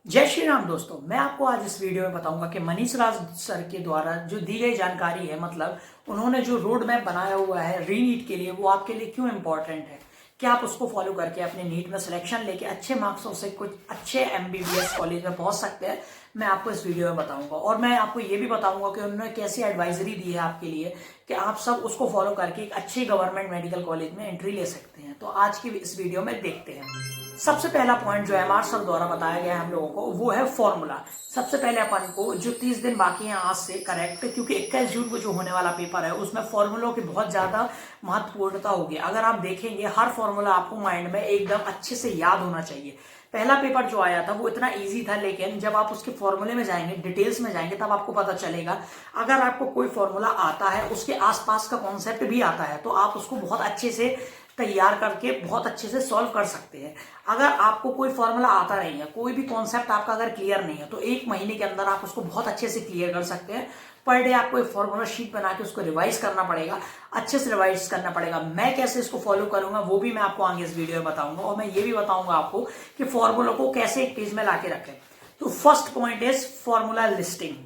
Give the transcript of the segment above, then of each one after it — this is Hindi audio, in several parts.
जय श्री राम दोस्तों। मैं आपको आज इस वीडियो में बताऊंगा कि मनीष राज सर के द्वारा जो दी गई जानकारी है, मतलब उन्होंने जो रोड मैप बनाया हुआ है रीनीट के लिए, वो आपके लिए क्यों इंपॉर्टेंट है। क्या आप उसको फॉलो करके अपने नीट में सिलेक्शन लेके अच्छे मार्क्सों से कुछ अच्छे एमबीबीएस कॉलेज में पहुंच सकते हैं, मैं आपको इस वीडियो में बताऊंगा। और मैं आपको ये भी बताऊंगा कि उन्होंने कैसी एडवाइजरी दी है आपके लिए कि आप सब उसको फॉलो करके एक अच्छी गवर्नमेंट मेडिकल कॉलेज में एंट्री ले सकते हैं। तो आज की इस वीडियो में देखते हैं। सबसे पहला पॉइंट जो एमआर सर द्वारा बताया गया है हम लोगों को, वो है फॉर्मूला। सबसे पहले अपन को जो 30 दिन बाकी हैं आज से करेक्ट, क्योंकि 21 जून को जो होने वाला पेपर है उसमें फॉर्मूलों की बहुत ज्यादा महत्वपूर्णता होगी। अगर आप देखेंगे हर फॉर्मूला आपको माइंड में एकदम अच्छे से याद होना चाहिए। पहला पेपर जो आया था वो इतना इजी था, लेकिन जब आप उसके फॉर्मूले में जाएंगे, डिटेल्स में जाएंगे, तब आपको पता चलेगा। अगर आपको कोई फॉर्मूला आता है, उसके आसपास का कॉन्सेप्ट भी आता है, तो आप उसको बहुत अच्छे से तैयार करके बहुत अच्छे से सॉल्व कर सकते हैं। अगर आपको कोई फॉर्मूला आता नहीं है, कोई भी कॉन्सेप्ट आपका अगर क्लियर नहीं है, तो 1 महीने के अंदर आप उसको बहुत अच्छे से क्लियर कर सकते हैं। पर डे आपको एक फॉर्मूला शीट बना के उसको रिवाइज करना पड़ेगा, अच्छे से रिवाइज करना पड़ेगा। मैं कैसे इसको फॉलो करूंगा वो भी मैं आपको आगे इस वीडियो में बताऊंगा, और मैं ये भी बताऊंगा आपको कि फॉर्मूला को कैसे एक पेज में लाके रखें। तो first point is formula listing.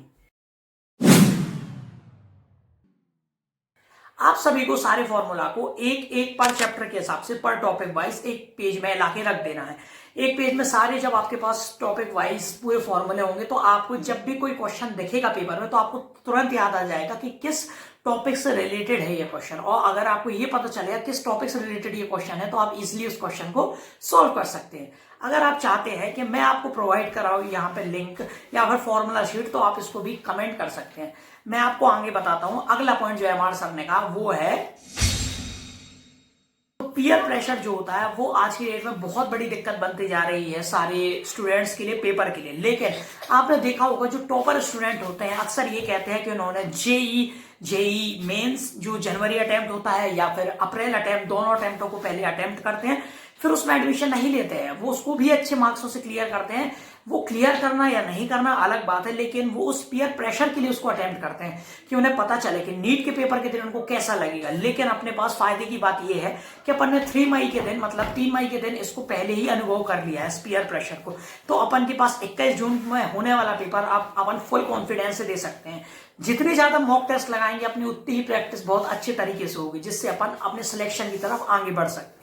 आप सभी को सारे फॉर्मूला को एक एक पर चैप्टर के हिसाब से पर टॉपिक वाइज एक पेज में लाके रख देना है। एक पेज में सारे, जब आपके पास टॉपिक वाइज पूरे फॉर्मूले होंगे, तो आपको जब भी कोई क्वेश्चन दिखेगा पेपर में, तो आपको तुरंत याद आ जाएगा कि किस टॉपिक से रिलेटेड है ये क्वेश्चन। और अगर आपको ये पता चलेगा किस टॉपिक से रिलेटेड ये क्वेश्चन है, तो आप इजिली उस क्वेश्चन को सॉल्व कर सकते हैं। अगर आप चाहते हैं कि मैं आपको प्रोवाइड कराऊं यहाँ पे लिंक या फिर फॉर्मूला शीट, तो आप इसको भी कमेंट कर सकते हैं, मैं आपको आगे बताता हूं। अगला पॉइंट जो एमआर सर ने कहा वो है पीयर प्रेशर। जो होता है वो आज की डेट में बहुत बड़ी दिक्कत बनती जा रही है सारे स्टूडेंट्स के लिए, पेपर के लिए। लेकिन आपने देखा होगा जो टॉपर स्टूडेंट होते हैं अक्सर ये कहते हैं कि उन्होंने जेई मेंस जो जनवरी अटेम्प्ट होता है या फिर अप्रैल अटेम्प्ट, दोनों अटेम्प्टों को पहले अटेम्प्ट करते हैं, फिर उसमें एडमिशन नहीं लेते हैं। वो उसको भी अच्छे मार्क्सों से क्लियर करते हैं। वो क्लियर करना या नहीं करना अलग बात है, लेकिन वो उस पीयर प्रेशर के लिए उसको अटेम्प्ट करते हैं कि उन्हें पता चले कि नीट के पेपर के दिन उनको कैसा लगेगा। लेकिन अपने पास फायदे की बात यह है कि अपन ने 3 मई के दिन, मतलब 3 मई के दिन इसको पहले ही अनुभव कर लिया है इस पीयर प्रेशर को। तो अपन के पास 21 जून में होने वाला पेपर आप अपन फुल कॉन्फिडेंस से दे सकते हैं। जितनी ज्यादा मॉक टेस्ट लगाएंगे, अपनी उतनी ही प्रैक्टिस बहुत अच्छे तरीके से होगी, जिससे अपन अपने सिलेक्शन की तरफ आगे बढ़ सकते हैं।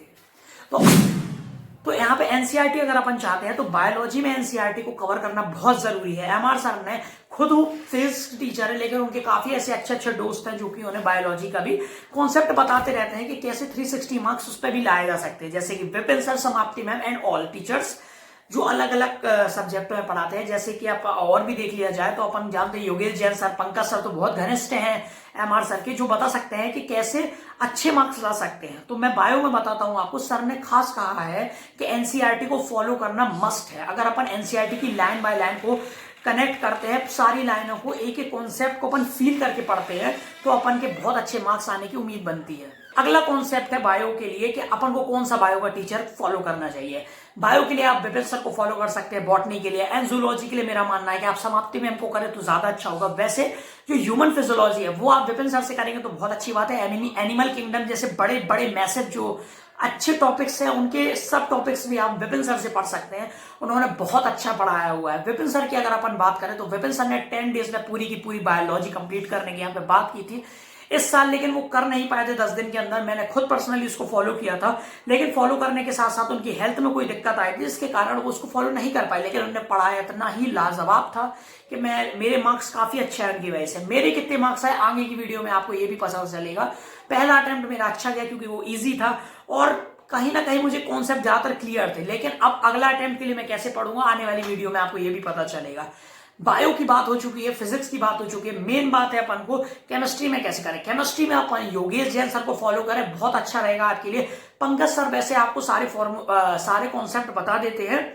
तो यहाँ पे एनसीईआरटी अगर अपन चाहते हैं, तो बायोलॉजी में एनसीईआरटी को कवर करना बहुत जरूरी है। एमआर सर ने खुद फिजिक्स टीचर है, लेकिन उनके काफी ऐसे अच्छे अच्छे दोस्त हैं जो कि उन्हें बायोलॉजी का भी कॉन्सेप्ट बताते रहते हैं कि कैसे 360 मार्क्स उस पर भी लाए जा सकते हैं। जैसे कि विपिन सर, समाप्ति मैम एंड ऑल टीचर्स जो अलग अलग सब्जेक्टों में पढ़ाते हैं। जैसे कि आप और भी देख लिया जाए तो अपन जानते हैं योगेश जैन सर, पंकज सर तो बहुत घनिष्ठ हैं एमआर सर के, जो बता सकते हैं कि कैसे अच्छे मार्क्स ला सकते हैं। तो मैं बायो में बताता हूं आपको, सर ने खास कहा है कि एनसीईआरटी को फॉलो करना मस्ट है। अगर अपन एनसीईआरटी की लाइन बाय लाइन को कनेक्ट करते हैं, सारी लाइनों को, एक एक कॉन्सेप्ट को अपन फील करके पढ़ते हैं, तो अपन के बहुत अच्छे मार्क्स आने की उम्मीद बनती है। अगला कॉन्सेप्ट है बायो के लिए कि अपन को कौन सा बायो का टीचर फॉलो करना चाहिए। बायो के लिए आप विपिन सर को फॉलो कर सकते हैं, बॉटनी के लिए एंड जूलॉजी के लिए मेरा मानना है कि आप समाप्ति में हमको करें तो ज्यादा अच्छा होगा। वैसे जो ह्यूमन फिजियोलॉजी है वो आप विपिन सर से करेंगे तो बहुत अच्छी बात है। एनिमल किंगडम जैसे बड़े बड़े मैसेज जो अच्छे टॉपिक्स हैं, उनके सब टॉपिक्स भी आप विपिन सर से पढ़ सकते हैं। उन्होंने बहुत अच्छा पढ़ाया हुआ है। विपिन सर की अगर अपन बात करें तो विपिन सर ने 10 डेज में पूरी की पूरी बायोलॉजी कंप्लीट करने की यहाँ पे बात की थी इस साल, लेकिन वो कर नहीं पाए थे 10 दिन के अंदर। मैंने खुद पर्सनली उसको फॉलो किया था, लेकिन फॉलो करने के साथ साथ उनकी हेल्थ में कोई दिक्कत आई थी, जिसके कारण वो उसको फॉलो नहीं कर पाए। लेकिन उन्होंने पढ़ाया इतना ही लाजवाब था कि मेरे मार्क्स काफी अच्छे आए उनकी वजह से। मेरे कितने मार्क्स आए आगे की वीडियो में आपको ये भी पता चलेगा। पहला अटेम्प्ट मेरा अच्छा गया क्योंकि वो ईजी था और कहीं ना कहीं मुझे कॉन्सेप्ट ज्यादातर क्लियर थे। लेकिन अब अगला अटेम्प्ट के लिए मैं कैसे पढ़ूंगा, आने वाली वीडियो में आपको ये भी पता चलेगा। बायो की बात हो चुकी है, फिजिक्स की बात हो चुकी है, मेन बात है अपन को केमिस्ट्री में कैसे करें। केमिस्ट्री में अपन योगेश जैन सर को फॉलो करें, बहुत अच्छा रहेगा आपके लिए। पंकज सर वैसे आपको सारे कॉन्सेप्ट बता देते हैं।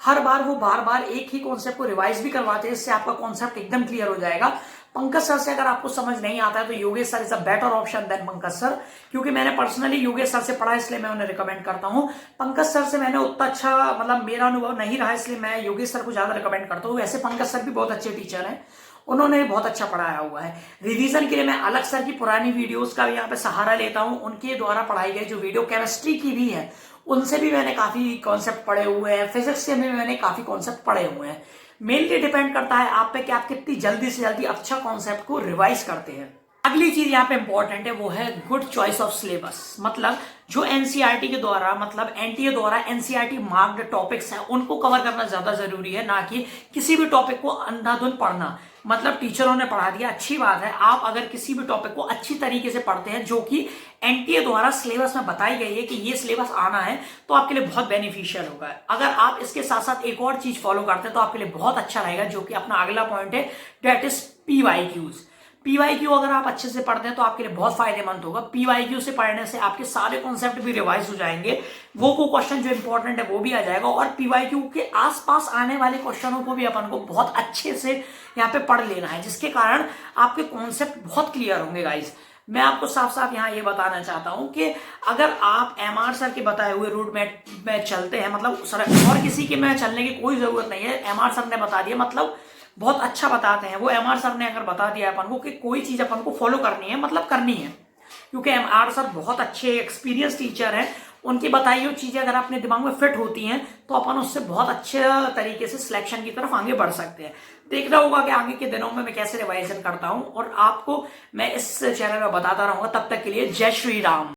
हर बार वो बार बार एक ही कॉन्सेप्ट को रिवाइज भी करवाते हैं, इससे आपका कॉन्सेप्ट एकदम क्लियर हो जाएगा। पंकज सर से अगर आपको समझ नहीं आता है तो Yogesh sir is a better option than Pankaj sir, क्योंकि मैंने पर्सनली योगेश सर से पढ़ा इसलिए मैं उन्हें रिकमेंड करता हूं। पंकज सर से मैंने उतना अच्छा, मतलब मेरा अनुभव नहीं रहा, इसलिए मैं योगेश सर को ज्यादा रिकमेंड करता हूं। वैसे पंकज सर भी बहुत अच्छे टीचर हैं, उन्होंने बहुत अच्छा पढ़ाया हुआ है। रिवीजन के लिए मैं अलग सर की पुरानी वीडियोस का यहाँ पे सहारा लेता हूं। उनके द्वारा पढ़ाई गई जो वीडियो केमिस्ट्री की भी है उनसे भी मैंने काफी कॉन्सेप्ट पढ़े हुए हैं, फिजिक्स से भी मैंने काफी कॉन्सेप्ट पढ़े हुए हैं। मेनली डिपेंड करता है आप पे कि आप कितनी जल्दी से जल्दी अच्छा कॉन्सेप्ट को रिवाइज करते हैं। अगली चीज यहाँ पे इंपॉर्टेंट है, वो है गुड चॉइस ऑफ सिलेबस। मतलब जो एनसीईआरटी के द्वारा, मतलब एनटीए द्वारा एनसीईआरटी मार्क्ड टॉपिक्स हैं उनको कवर करना ज्यादा जरूरी है, ना कि किसी भी टॉपिक को अंधाधुंध पढ़ना। मतलब टीचरों ने पढ़ा दिया, अच्छी बात है, आप अगर किसी भी टॉपिक को अच्छी तरीके से पढ़ते हैं जो कि एनटीए द्वारा सिलेबस में बताई गई है कि ये सिलेबस आना है, तो आपके लिए बहुत बेनिफिशियल होगा। अगर आप इसके साथ साथ एक और चीज फॉलो करते हैं तो आपके लिए बहुत अच्छा रहेगा, जो कि अपना अगला पॉइंट है, डेट इज पीवाईक्यूज। पीवाईक्यू अगर आप अच्छे से पढ़ते हैं तो आपके लिए बहुत फायदेमंद होगा। पीवाईक्यू से पढ़ने से आपके सारे कॉन्सेप्ट भी रिवाइज हो जाएंगे, वो क्वेश्चन जो इंपॉर्टेंट है वो भी आ जाएगा, और पीवाईक्यू के आसपास आने वाले क्वेश्चनों को भी अपन को बहुत अच्छे से यहाँ पे पढ़ लेना है, जिसके कारण आपके कॉन्सेप्ट बहुत क्लियर होंगे गाइज। मैं आपको साफ साफ यहाँ ये बताना चाहता हूं कि अगर आप एमआर सर के बताए हुए रूट में चलते हैं, मतलब सर और किसी के में चलने की कोई जरूरत नहीं है, एमआर सर ने बता दिया, मतलब बहुत अच्छा बताते हैं वो। एमआर सर ने अगर बता दिया अपन को कि कोई चीज अपन को फॉलो करनी है, मतलब करनी है, क्योंकि एमआर सर बहुत अच्छे एक्सपीरियंस टीचर हैं। उनकी बताई हुई चीजें अगर अपने दिमाग में फिट होती हैं तो अपन उससे बहुत अच्छे तरीके से सिलेक्शन की तरफ आगे बढ़ सकते हैं। देखना होगा कि आगे के दिनों में मैं कैसे रिवाइजन करता हूं, और आपको मैं इस चैनल में बताता रहूंगा। तब तक के लिए जय श्री राम।